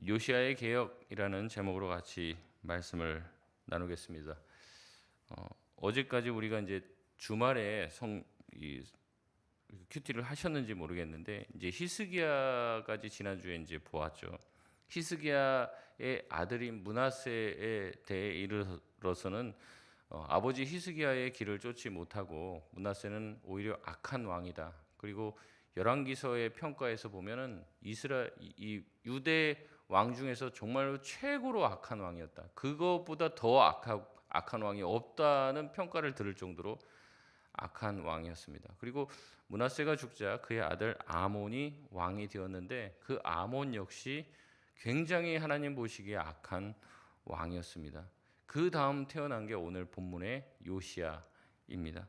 요시야의 개혁이라는 제목으로 같이 말씀을 나누겠습니다. 어제까지 우리가 이제 주말에 큐티를 하셨는지 모르겠는데 이제 히스기야까지 지난주에 이제 보았죠. 히스기야의 아들인 므낫세에 대해 이르러서는 아버지 히스기야의 길을 쫓지 못하고 므낫세는 오히려 악한 왕이다. 그리고 열왕기서의 평가에서 보면은 이 유대 왕 중에서 정말로 최고로 악한 왕이었다. 그것보다 더 악한 왕이 없다는 평가를 들을 정도로 악한 왕이었습니다. 그리고 므낫세가 죽자 그의 아들 아몬이 왕이 되었는데 그 아몬 역시 굉장히 하나님 보시기에 악한 왕이었습니다. 그 다음 태어난 게 오늘 본문의 요시야입니다.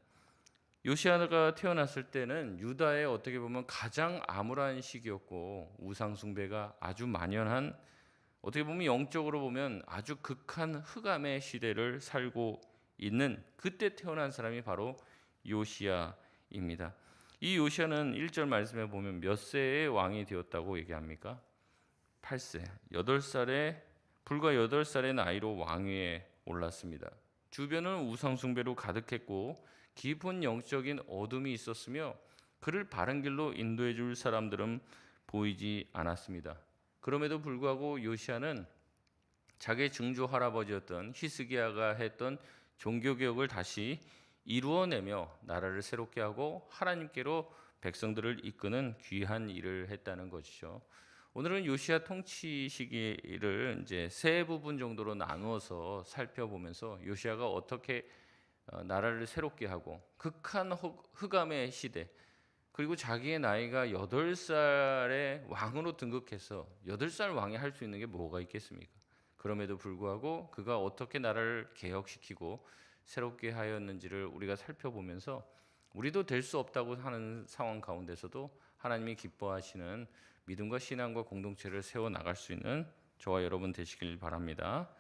요시야가 태어났을 때는 유다의 어떻게 보면 가장 암울한 시기였고 우상 숭배가 아주 만연한, 어떻게 보면 영적으로 보면 아주 극한 흑암의 시대를 살고 있는 그때 태어난 사람이 바로 요시야입니다. 이 요시야는 1절 말씀에 보면 몇 세의 왕이 되었다고 얘기합니까? 8세, 불과 8살의 나이로 왕위에 올랐습니다. 주변은 우상 숭배로 가득했고 깊은 영적인 어둠이 있었으며 그를 바른 길로 인도해 줄 사람들은 보이지 않았습니다. 그럼에도 불구하고 요시야는 자기의 증조 할아버지였던 히스기야가 했던 종교개혁을 다시 이루어내며 나라를 새롭게 하고 하나님께로 백성들을 이끄는 귀한 일을 했다는 것이죠. 오늘은 요시야 통치 시기를 이제 세 부분 정도로 나누어서 살펴보면서 요시야가 어떻게 나라를 새롭게 하고 극한 흑암의 시대, 그리고 자기의 나이가 8살에 왕으로 등극해서 8살 왕이 할 수 있는 게 뭐가 있겠습니까? 그럼에도 불구하고 그가 어떻게 나라를 개혁시키고 새롭게 하였는지를 우리가 살펴보면서 우리도 될 수 없다고 하는 상황 가운데서도 하나님이 기뻐하시는 믿음과 신앙과 공동체를 세워나갈 수 있는 저와 여러분 되시길 바랍니다.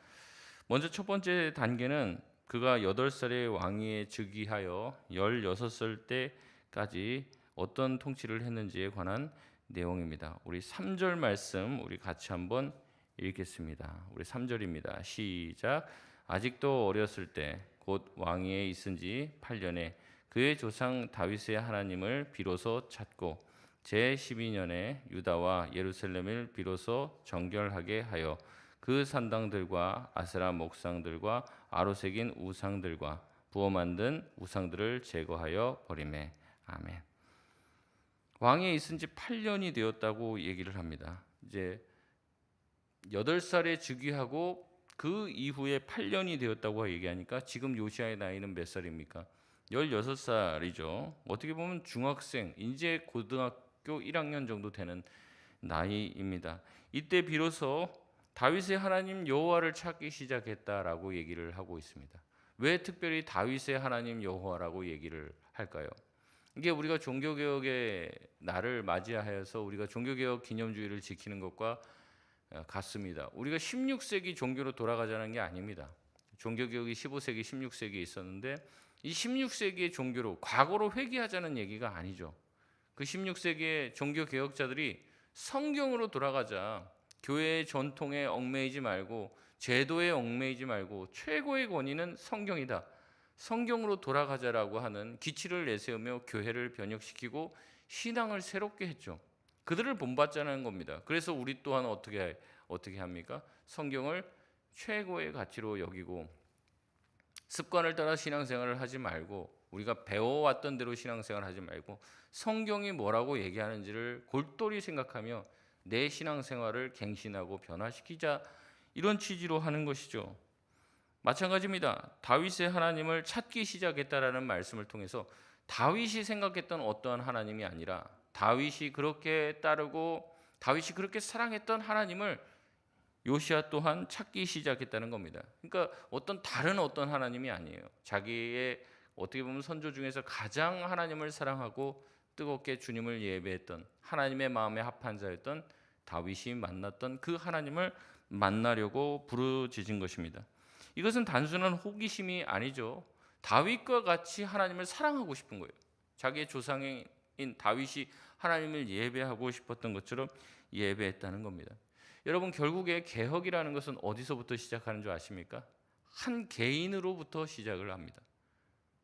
먼저 첫 번째 단계는 그가 8살의 왕위에 즉위하여 16살 때까지 어떤 통치를 했는지에 관한 내용입니다. 우리 3절 말씀 우리 같이 한번 읽겠습니다. 우리 3절입니다. 시작. 아직도 어렸을 때 곧 왕위에 있은 지 8년에 그의 조상 다윗의 하나님을 비로소 찾고 제12년에 유다와 예루살렘을 비로소 정결하게 하여 그 산당들과 아세라 목상들과 아로새긴 우상들과 부어 만든 우상들을 제거하여 버리매. 아멘. 왕위에 있은 지 8년이 되었다고 얘기를 합니다. 이제 8살에 즉위하고 그 이후에 8년이 되었다고 얘기하니까 지금 요시야의 나이는 몇 살입니까? 16살이죠. 어떻게 보면 중학생, 이제 고등학교 1학년 정도 되는 나이입니다. 이때 비로소 다윗의 하나님 여호와를 찾기 시작했다라고 얘기를 하고 있습니다. 왜 특별히 다윗의 하나님 여호와라고 얘기를 할까요? 이게 우리가 종교개혁의 날을 맞이하여서 우리가 종교개혁 기념주의를 지키는 것과 같습니다. 우리가 16세기 종교로 돌아가자는 게 아닙니다. 종교개혁이 15세기, 16세기에 있었는데 이 16세기의 종교로 과거로 회귀하자는 얘기가 아니죠. 그 16세기의 종교개혁자들이 성경으로 돌아가자, 교회의 전통에 얽매이지 말고 제도에 얽매이지 말고 최고의 권위는 성경이다, 성경으로 돌아가자라고 하는 기치를 내세우며 교회를 변혁시키고 신앙을 새롭게 했죠. 그들을 본받자는 겁니다. 그래서 우리 또한 어떻게 합니까? 성경을 최고의 가치로 여기고 습관을 따라 신앙생활을 하지 말고 우리가 배워왔던 대로 신앙생활을 하지 말고 성경이 뭐라고 얘기하는지를 골똘히 생각하며 내 신앙생활을 갱신하고 변화시키자, 이런 취지로 하는 것이죠. 마찬가지입니다. 다윗의 하나님을 찾기 시작했다라는 말씀을 통해서 다윗이 생각했던 어떠한 하나님이 아니라 다윗이 그렇게 따르고 다윗이 그렇게 사랑했던 하나님을 요시야 또한 찾기 시작했다는 겁니다. 그러니까 다른 어떤 하나님이 아니에요. 자기의 어떻게 보면 선조 중에서 가장 하나님을 사랑하고 뜨겁게 주님을 예배했던 하나님의 마음에 합한 자였던 다윗이 만났던 그 하나님을 만나려고 부르짖은 것입니다. 이것은 단순한 호기심이 아니죠. 다윗과 같이 하나님을 사랑하고 싶은 거예요. 자기의 조상인 다윗이 하나님을 예배하고 싶었던 것처럼 예배했다는 겁니다. 여러분 결국에 개혁이라는 것은 어디서부터 시작하는 줄 아십니까? 한 개인으로부터 시작을 합니다.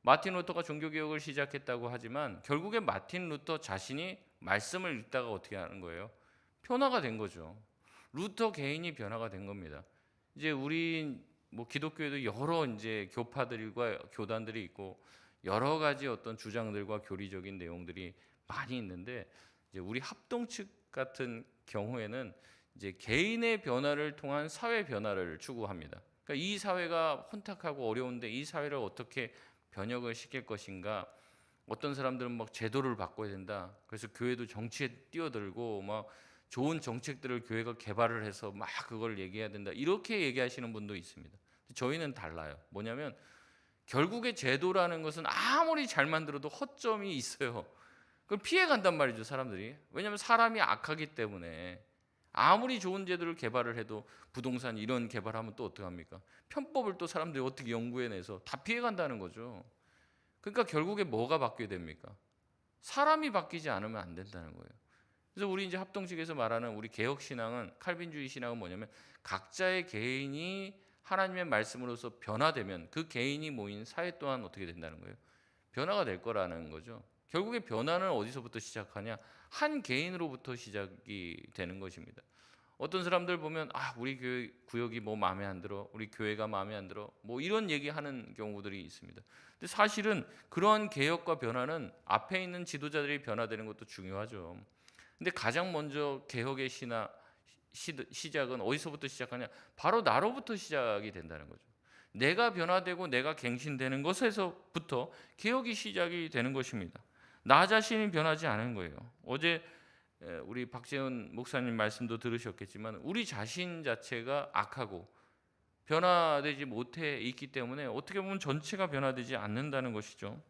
마틴 루터가 종교개혁을 시작했다고 하지만 결국에 마틴 루터 자신이 말씀을 읽다가 어떻게 하는 거예요? 변화가 된 거죠. 루터 개인이 변화가 된 겁니다. 이제 우리 뭐 기독교에도 여러 이제 교파들과 교단들이 있고 여러 가지 어떤 주장들과 교리적인 내용들이 많이 있는데 이제 우리 합동 측 같은 경우에는 이제 개인의 변화를 통한 사회 변화를 추구합니다. 그러니까 이 사회가 혼탁하고 어려운데 이 사회를 어떻게 변혁을 시킬 것인가? 어떤 사람들은 막 제도를 바꿔야 된다. 그래서 교회도 정치에 뛰어들고 막 좋은 정책들을 교회가 개발을 해서 막 그걸 얘기해야 된다. 이렇게 얘기하시는 분도 있습니다. 저희는 달라요. 뭐냐면 결국에 제도라는 것은 아무리 잘 만들어도 허점이 있어요. 그걸 피해 간단 말이죠, 사람들이. 왜냐하면 사람이 악하기 때문에 아무리 좋은 제도를 개발을 해도 부동산 이런 개발하면 또 어떡합니까? 편법을 또 사람들이 어떻게 연구해내서 다 피해 간다는 거죠. 그러니까 결국에 뭐가 바뀌어야 됩니까? 사람이 바뀌지 않으면 안 된다는 거예요. 그래서 우리 이제 합동식에서 말하는 우리 개혁 신앙은 칼빈주의 신앙은 뭐냐면 각자의 개인이 하나님의 말씀으로서 변화되면 그 개인이 모인 사회 또한 어떻게 된다는 거예요? 변화가 될 거라는 거죠. 결국에 변화는 어디서부터 시작하냐? 한 개인으로부터 시작이 되는 것입니다. 어떤 사람들 보면 우리 교회 구역이 뭐 마음에 안 들어, 우리 교회가 마음에 안 들어, 뭐 이런 얘기하는 경우들이 있습니다. 근데 사실은 그러한 개혁과 변화는 앞에 있는 지도자들이 변화되는 것도 중요하죠. 근데 가장 먼저 개혁의 시작은 어디서부터 시작하냐? 바로 나로부터 시작이 된다는 거죠. 내가 변화되고 내가 갱신되는 것에서부터 개혁이 시작이 되는 것입니다. 나 자신이 변하지 않은 거예요. 어제 우리 박재훈 목사님 말씀도 들으셨겠지만 우리 자신 자체가 악하고 변화되지 못해 있기 때문에 어떻게 보면 전체가 변화되지 않는다는 것이죠.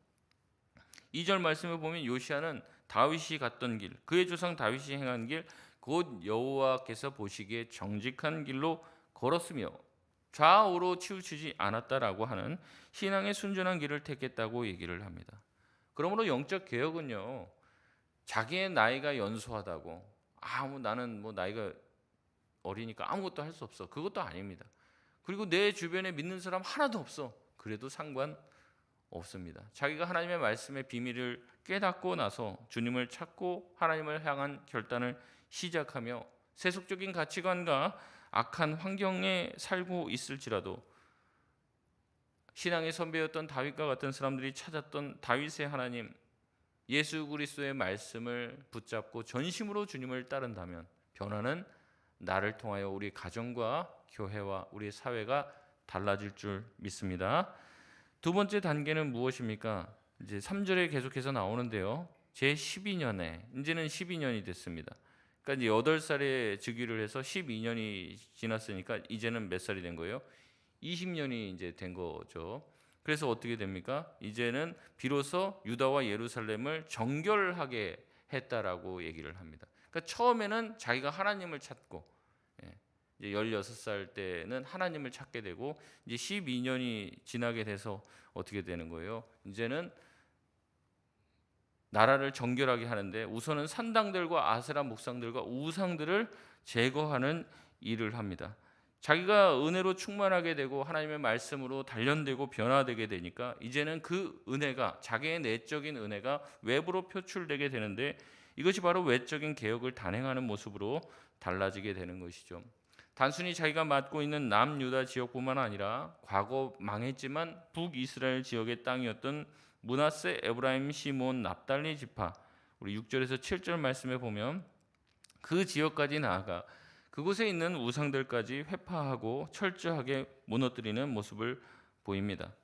2절 말씀을 보면 요시야는 다윗이 갔던 길, 그의 조상 다윗이 행한 길, 곧 여호와께서 보시기에 정직한 길로 걸었으며 좌우로 치우치지 않았다라고 하는 신앙의 순전한 길을 택했다고 얘기를 합니다. 그러므로 영적 개혁은요, 자기의 나이가 연소하다고 나는 뭐 나이가 어리니까 아무것도 할 수 없어, 그것도 아닙니다. 그리고 내 주변에 믿는 사람 하나도 없어, 그래도 상관없습니다. 자기가 하나님의 말씀의 비밀을 깨닫고 나서 주님을 찾고 하나님을 향한 결단을 시작하며 세속적인 가치관과 악한 환경에 살고 있을지라도 신앙의 선배였던 다윗과 같은 사람들이 찾았던 다윗의 하나님 예수 그리스도의 말씀을 붙잡고 전심으로 주님을 따른다면 변화는 나를 통하여 우리 가정과 교회와 우리 사회가 달라질 줄 믿습니다. 두 번째 단계는 무엇입니까? 이제 3절에 계속해서 나오는데요. 제 12년에 이제는 12년이 됐습니다. 그러니까 이제 8살에 즉위를 해서 12년이 지났으니까 이제는 몇 살이 된 거예요? 20년이 이제 된 거죠. 그래서 어떻게 됩니까? 이제는 비로소 유다와 예루살렘을 정결하게 했다라고 얘기를 합니다. 그러니까 처음에는 자기가 하나님을 찾고 이제 16살 때는 하나님을 찾게 되고 이제 12년이 지나게 돼서 어떻게 되는 거예요? 이제는 나라를 정결하게 하는데 우선은 산당들과 아세라 목상들과 우상들을 제거하는 일을 합니다. 자기가 은혜로 충만하게 되고 하나님의 말씀으로 단련되고 변화되게 되니까 이제는 그 은혜가 자기의 내적인 은혜가 외부로 표출되게 되는데 이것이 바로 외적인 개혁을 단행하는 모습으로 달라지게 되는 것이죠. 단순히 자기가 맡고 있는 남유다 지역뿐만 아니라 과거 망했지만 북이스라엘 지역의 땅이었던 므낫세, 에브라임, 시몬, 납달리 지파 우리 6절에서 7절 말씀에 보면 그 지역까지 나아가 그곳에 있는 우상들까지 회파하고 철저하게 무너뜨리는 모습을 보입니다.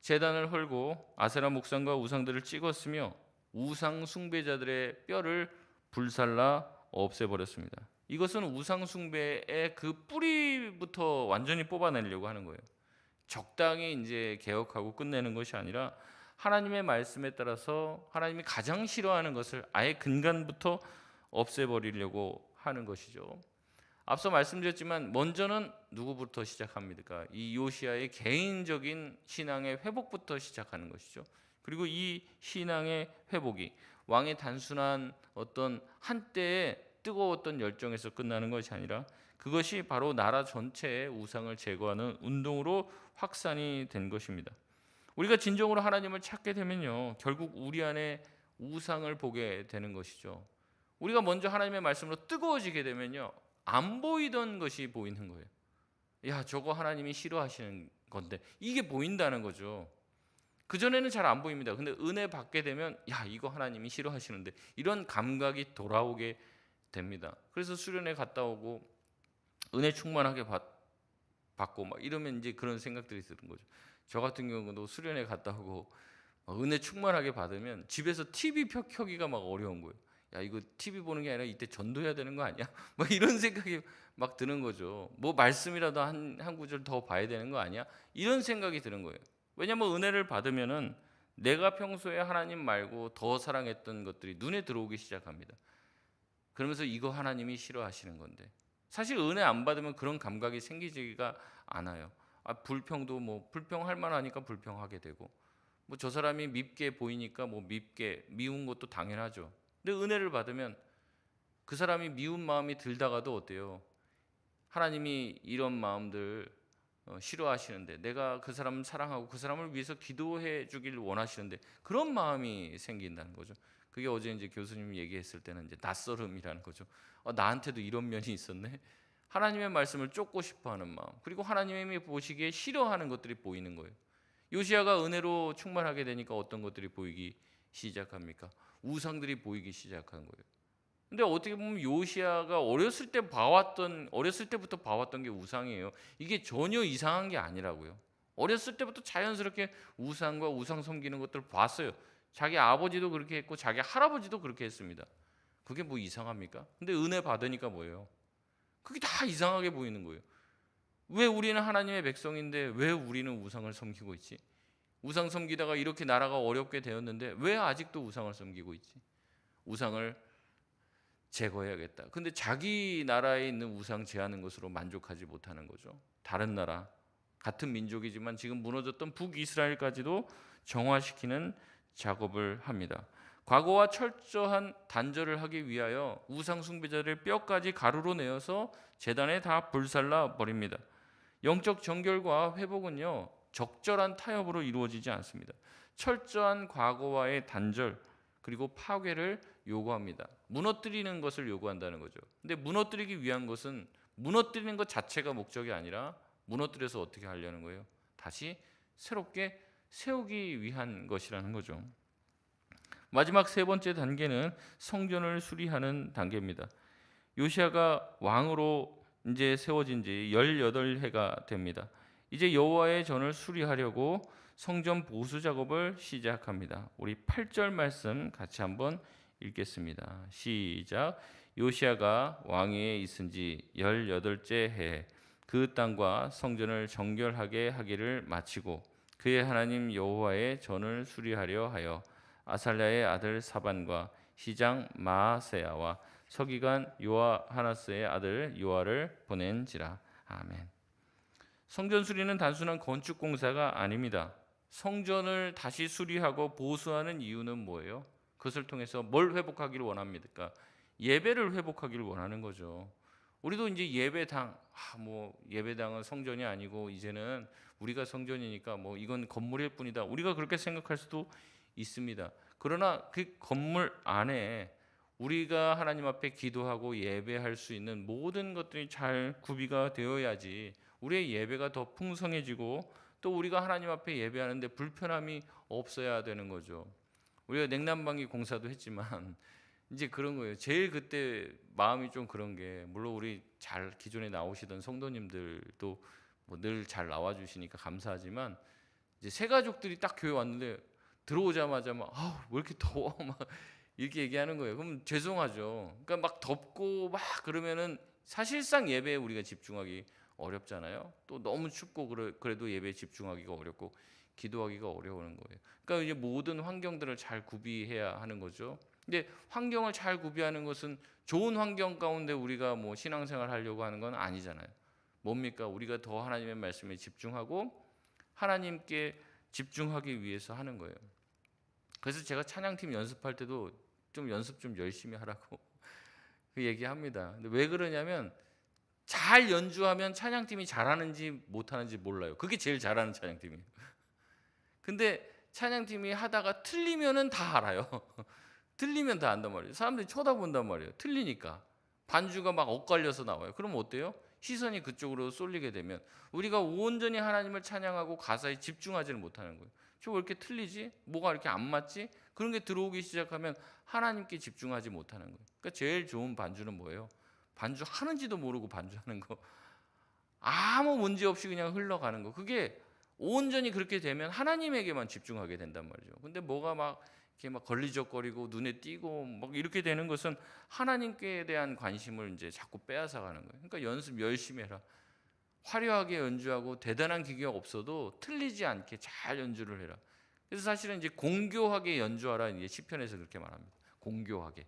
제단을 헐고 아세라 목상과 우상들을 찍었으며 우상 숭배자들의 뼈를 불살라 없애버렸습니다. 이것은 우상 숭배의 그 뿌리부터 완전히 뽑아내려고 하는 거예요. 적당히 이제 개혁하고 끝내는 것이 아니라 하나님의 말씀에 따라서 하나님이 가장 싫어하는 것을 아예 근간부터 없애버리려고 하는 것이죠. 앞서 말씀드렸지만 먼저는 누구부터 시작합니까? 이 요시야의 개인적인 신앙의 회복부터 시작하는 것이죠. 그리고 이 신앙의 회복이 왕의 단순한 어떤 한때의 뜨거웠던 열정에서 끝나는 것이 아니라 그것이 바로 나라 전체의 우상을 제거하는 운동으로 확산이 된 것입니다. 우리가 진정으로 하나님을 찾게 되면요, 결국 우리 안에 우상을 보게 되는 것이죠. 우리가 먼저 하나님의 말씀으로 뜨거워지게 되면요, 안 보이던 것이 보이는 거예요. 야, 저거 하나님이 싫어하시는 건데, 이게 보인다는 거죠. 그전에는 잘 안 보입니다. 근데 은혜 받게 되면, 야, 이거 하나님이 싫어하시는데, 이런 감각이 돌아오게 됩니다. 그래서 수련회 갔다 오고 은혜 충만하게 받고 막 이러면 이제 그런 생각들이 드는 거죠. 저 같은 경우도 수련회 갔다 오고 은혜 충만하게 받으면 집에서 TV 켜기가 막 어려운 거예요. 야, 이거 TV 보는 게 아니라 이때 전도해야 되는 거 아니야? 막 이런 생각이 막 드는 거죠. 뭐 말씀이라도 한 구절 더 봐야 되는 거 아니야? 이런 생각이 드는 거예요. 왜냐하면 은혜를 받으면은 내가 평소에 하나님 말고 더 사랑했던 것들이 눈에 들어오기 시작합니다. 그러면서 이거 하나님이 싫어하시는 건데, 사실 은혜 안 받으면 그런 감각이 생기지가 않아요. 불평도 뭐 불평할 만하니까 불평하게 되고, 뭐 저 사람이 밉게 보이니까 뭐 밉게 미운 것도 당연하죠. 근데 은혜를 받으면 그 사람이 미운 마음이 들다가도 어때요? 하나님이 이런 마음들 싫어하시는데, 내가 그 사람을 사랑하고 그 사람을 위해서 기도해 주길 원하시는데, 그런 마음이 생긴다는 거죠. 그게 어제 이제 교수님이 얘기했을 때는 이제 낯설음이라는 거죠. 나한테도 이런 면이 있었네. 하나님의 말씀을 쫓고 싶어하는 마음, 그리고 하나님이 보시기에 싫어하는 것들이 보이는 거예요. 요시야가 은혜로 충만하게 되니까 어떤 것들이 보이기 시작합니까? 우상들이 보이기 시작한 거예요. 근데 어떻게 보면 요시야가 어렸을 때부터 봐왔던 게 우상이에요. 이게 전혀 이상한 게 아니라고요. 어렸을 때부터 자연스럽게 우상과 우상 섬기는 것들을 봤어요. 자기 아버지도 그렇게 했고 자기 할아버지도 그렇게 했습니다. 그게 뭐 이상합니까? 근데 은혜 받으니까 뭐예요? 그게 다 이상하게 보이는 거예요. 왜 우리는 하나님의 백성인데 왜 우리는 우상을 섬기고 있지? 우상 섬기다가 이렇게 나라가 어렵게 되었는데 왜 아직도 우상을 섬기고 있지? 우상을 제거해야겠다. 근데 자기 나라에 있는 우상 제하는 것으로 만족하지 못하는 거죠. 다른 나라, 같은 민족이지만 지금 무너졌던 북이스라엘까지도 정화시키는 작업을 합니다. 과거와 철저한 단절을 하기 위하여 우상 숭배자들의 뼈까지 가루로 내어서 제단에 다 불살라 버립니다. 영적 정결과 회복은요, 적절한 타협으로 이루어지지 않습니다. 철저한 과거와의 단절 그리고 파괴를 요구합니다. 무너뜨리는 것을 요구한다는 거죠. 근데 무너뜨리기 위한 것은 무너뜨리는 것 자체가 목적이 아니라 무너뜨려서 어떻게 하려는 거예요? 다시 새롭게 세우기 위한 것이라는 거죠. 마지막 세 번째 단계는 성전을 수리하는 단계입니다. 요시야가 왕으로 이제 세워진 지 18해가 됩니다. 이제 여호와의 전을 수리하려고 성전 보수 작업을 시작합니다. 우리 8절 말씀 같이 한번 읽겠습니다. 시작. 요시야가 왕위에 있은 지 18째 해에 그 땅과 성전을 정결하게 하기를 마치고 그의 하나님 여호와의 전을 수리하려 하여 아살랴의 아들 사반과 시장 마아세야와 서기관 요아하나스의 아들 요아를 보낸지라. 아멘. 성전 수리는 단순한 건축 공사가 아닙니다. 성전을 다시 수리하고 보수하는 이유는 뭐예요? 그것을 통해서 뭘 회복하기를 원합니까? 예배를 회복하기를 원하는 거죠. 우리도 이제 예배당, 예배당은 성전이 아니고 이제는 우리가 성전이니까 뭐 이건 건물일 뿐이다. 우리가 그렇게 생각할 수도 있습니다. 그러나 그 건물 안에 우리가 하나님 앞에 기도하고 예배할 수 있는 모든 것들이 잘 구비가 되어야지 우리의 예배가 더 풍성해지고 또 우리가 하나님 앞에 예배하는데 불편함이 없어야 되는 거죠. 우리가 냉난방기 공사도 했지만 이제 그런 거예요. 제일 그때 마음이 좀 그런 게, 물론 우리 잘 기존에 나오시던 성도님들도 뭐 늘 잘 나와 주시니까 감사하지만 이제 새 가족들이 딱 교회 왔는데 들어오자마자 막 왜 이렇게 더워 막 이렇게 얘기하는 거예요. 그럼 죄송하죠. 그러니까 막 덥고 막 그러면은 사실상 예배에 우리가 집중하기 어렵잖아요. 또 너무 춥고 그래도 예배에 집중하기가 어렵고 기도하기가 어려운 거예요. 그러니까 이제 모든 환경들을 잘 구비해야 하는 거죠. 근데 환경을 잘 구비하는 것은 좋은 환경 가운데 우리가 뭐 신앙생활 하려고 하는 건 아니잖아요. 뭡니까? 우리가 더 하나님의 말씀에 집중하고 하나님께 집중하기 위해서 하는 거예요. 그래서 제가 찬양팀 연습할 때도 좀 연습 좀 열심히 하라고 그 얘기합니다. 근데 왜 그러냐면 잘 연주하면 찬양팀이 잘하는지 못하는지 몰라요. 그게 제일 잘하는 찬양팀이에요. 근데 찬양팀이 하다가 틀리면은 다 알아요. 틀리면 다 안단 말이에요. 사람들이 쳐다본단 말이에요. 틀리니까. 반주가 막 엇갈려서 나와요. 그럼 어때요? 시선이 그쪽으로 쏠리게 되면 우리가 온전히 하나님을 찬양하고 가사에 집중하지를 못하는 거예요. 저 왜 이렇게 틀리지? 뭐가 이렇게 안 맞지? 그런 게 들어오기 시작하면 하나님께 집중하지 못하는 거예요. 그러니까 제일 좋은 반주는 뭐예요? 반주하는지도 모르고 반주하는 거. 아무 문제 없이 그냥 흘러가는 거. 그게 온전히 그렇게 되면 하나님에게만 집중하게 된단 말이죠. 근데 뭐가 막 이렇게 막 걸리적거리고 눈에 띄고 막 이렇게 되는 것은 하나님께 대한 관심을 이제 자꾸 빼앗아 가는 거예요. 그러니까 연습 열심히 해라. 화려하게 연주하고 대단한 기계가 없어도 틀리지 않게 잘 연주를 해라. 그래서 사실은 이제 공교하게 연주하라, 이제 시편에서 그렇게 말합니다. 공교하게.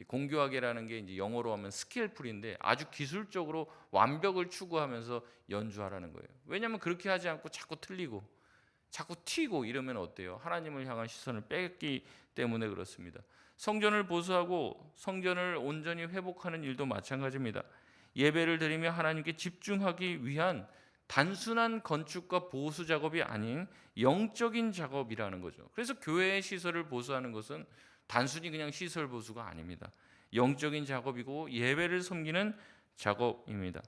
공교하게라는 게 이제 영어로 하면 스킬풀인데 아주 기술적으로 완벽을 추구하면서 연주하라는 거예요. 왜냐하면 그렇게 하지 않고 자꾸 틀리고 자꾸 튀고 이러면 어때요? 하나님을 향한 시선을 뺏기 때문에 그렇습니다. 성전을 보수하고 성전을 온전히 회복하는 일도 마찬가지입니다. 예배를 드리며 하나님께 집중하기 위한 단순한 건축과 보수 작업이 아닌 영적인 작업이라는 거죠. 그래서 교회의 시설을 보수하는 것은 단순히 그냥 시설 보수가 아닙니다. 영적인 작업이고 예배를 섬기는 작업입니다.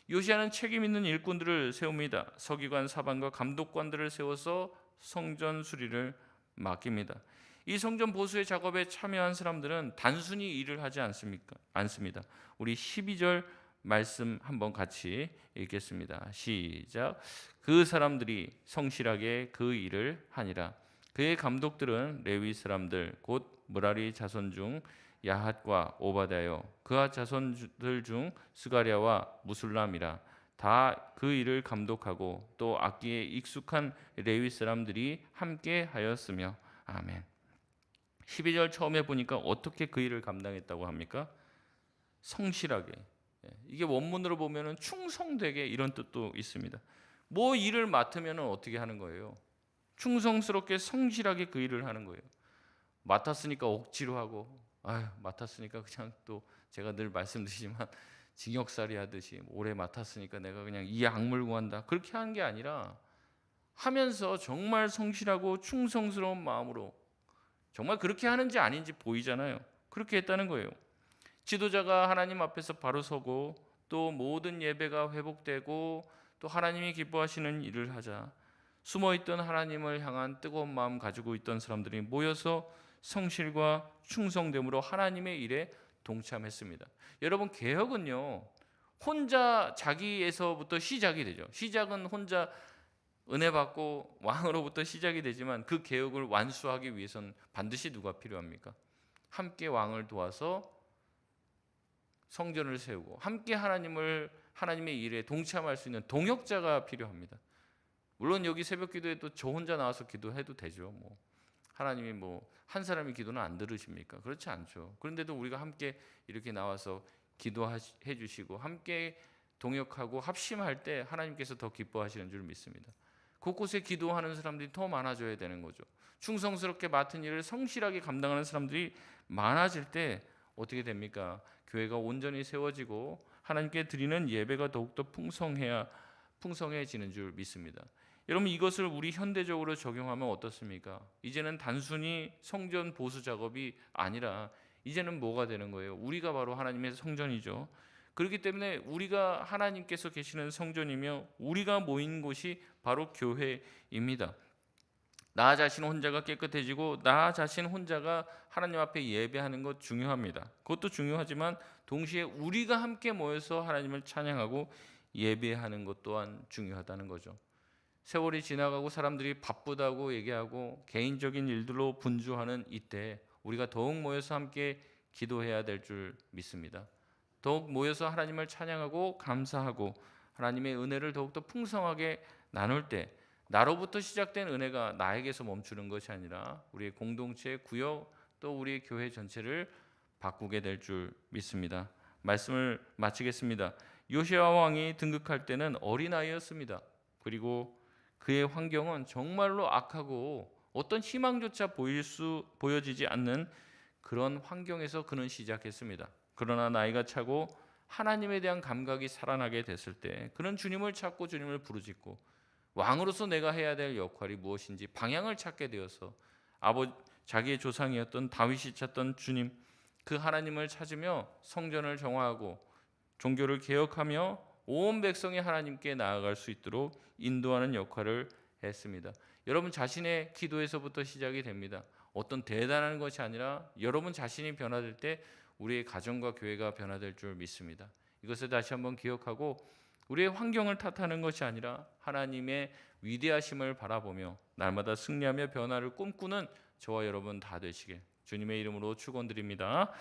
요시야는 책임 있는 일꾼들을 세웁니다. 서기관, 사방과 감독관들을 세워서 성전 수리를 맡깁니다. 이 성전 보수의 작업에 참여한 사람들은 단순히 일을 하지 않습니다. 우리 12절 말씀 한번 같이 읽겠습니다. 시작. 그 사람들이 성실하게 그 일을 하니라. 그의 감독들은 레위 사람들 곧 므라리 자손 중 야핫과 오바다요, 그와 자손들 중 스가랴와 무술람이라. 다 그 일을 감독하고 또 악기에 익숙한 레위 사람들이 함께 하였으며. 아멘. 12절 처음에 보니까 어떻게 그 일을 감당했다고 합니까? 성실하게. 이게 원문으로 보면은 충성되게 이런 뜻도 있습니다. 뭐 일을 맡으면 어떻게 하는 거예요? 충성스럽게 성실하게 그 일을 하는 거예요. 맡았으니까 억지로 하고, 맡았으니까 그냥 또 제가 늘 말씀드리지만 징역살이 하듯이 오래 맡았으니까 내가 그냥 이 악물고 한다, 그렇게 하는 게 아니라 하면서 정말 성실하고 충성스러운 마음으로, 정말 그렇게 하는지 아닌지 보이잖아요. 그렇게 했다는 거예요. 지도자가 하나님 앞에서 바로 서고 또 모든 예배가 회복되고 또 하나님이 기뻐하시는 일을 하자 숨어있던 하나님을 향한 뜨거운 마음 가지고 있던 사람들이 모여서 성실과 충성됨으로 하나님의 일에 동참했습니다. 여러분, 개혁은요, 혼자 자기에서부터 시작이 되죠. 시작은 혼자 은혜 받고 왕으로부터 시작이 되지만 그 개혁을 완수하기 위해서는 반드시 누가 필요합니까? 함께 왕을 도와서 성전을 세우고 함께 하나님의 일에 동참할 수 있는 동역자가 필요합니다. 물론 여기 새벽기도에도 저 혼자 나와서 기도해도 되죠. 하나님이 한 사람이 기도는 안 들으십니까? 그렇지 않죠. 그런데도 우리가 함께 이렇게 나와서 기도해 주시고 함께 동역하고 합심할 때 하나님께서 더 기뻐하시는 줄 믿습니다. 곳곳에 기도하는 사람들이 더 많아져야 되는 거죠. 충성스럽게 맡은 일을 성실하게 감당하는 사람들이 많아질 때 어떻게 됩니까? 교회가 온전히 세워지고 하나님께 드리는 예배가 더욱더 풍성해지는 줄 믿습니다. 여러분, 이것을 우리 현대적으로 적용하면 어떻습니까? 이제는 단순히 성전 보수 작업이 아니라 이제는 뭐가 되는 거예요? 우리가 바로 하나님의 성전이죠. 그렇기 때문에 우리가 하나님께서 계시는 성전이며 우리가 모인 곳이 바로 교회입니다. 나 자신 혼자가 깨끗해지고 나 자신 혼자가 하나님 앞에 예배하는 것 중요합니다. 그것도 중요하지만 동시에 우리가 함께 모여서 하나님을 찬양하고 예배하는 것 또한 중요하다는 거죠. 세월이 지나가고 사람들이 바쁘다고 얘기하고 개인적인 일들로 분주하는 이때 우리가 더욱 모여서 함께 기도해야 될 줄 믿습니다. 더욱 모여서 하나님을 찬양하고 감사하고 하나님의 은혜를 더욱더 풍성하게 나눌 때 나로부터 시작된 은혜가 나에게서 멈추는 것이 아니라 우리의 공동체, 구역, 또 우리의 교회 전체를 바꾸게 될 줄 믿습니다. 말씀을 마치겠습니다. 요시야 왕이 등극할 때는 어린아이였습니다. 그리고 그의 환경은 정말로 악하고 어떤 희망조차 보여지지 않는 그런 환경에서 그는 시작했습니다. 그러나 나이가 차고 하나님에 대한 감각이 살아나게 됐을 때 그는 주님을 찾고 주님을 부르짖고 왕으로서 내가 해야 될 역할이 무엇인지 방향을 찾게 되어서 자기의 조상이었던 다윗이 찾던 주님, 그 하나님을 찾으며 성전을 정화하고 종교를 개혁하며 온 백성이 하나님께 나아갈 수 있도록 인도하는 역할을 했습니다. 여러분 자신의 기도에서부터 시작이 됩니다. 어떤 대단한 것이 아니라 여러분 자신이 변화될 때 우리의 가정과 교회가 변화될 줄 믿습니다. 이것을 다시 한번 기억하고 우리의 환경을 탓하는 것이 아니라 하나님의 위대하심을 바라보며 날마다 승리하며 변화를 꿈꾸는 저와 여러분 다 되시길 주님의 이름으로 축원드립니다.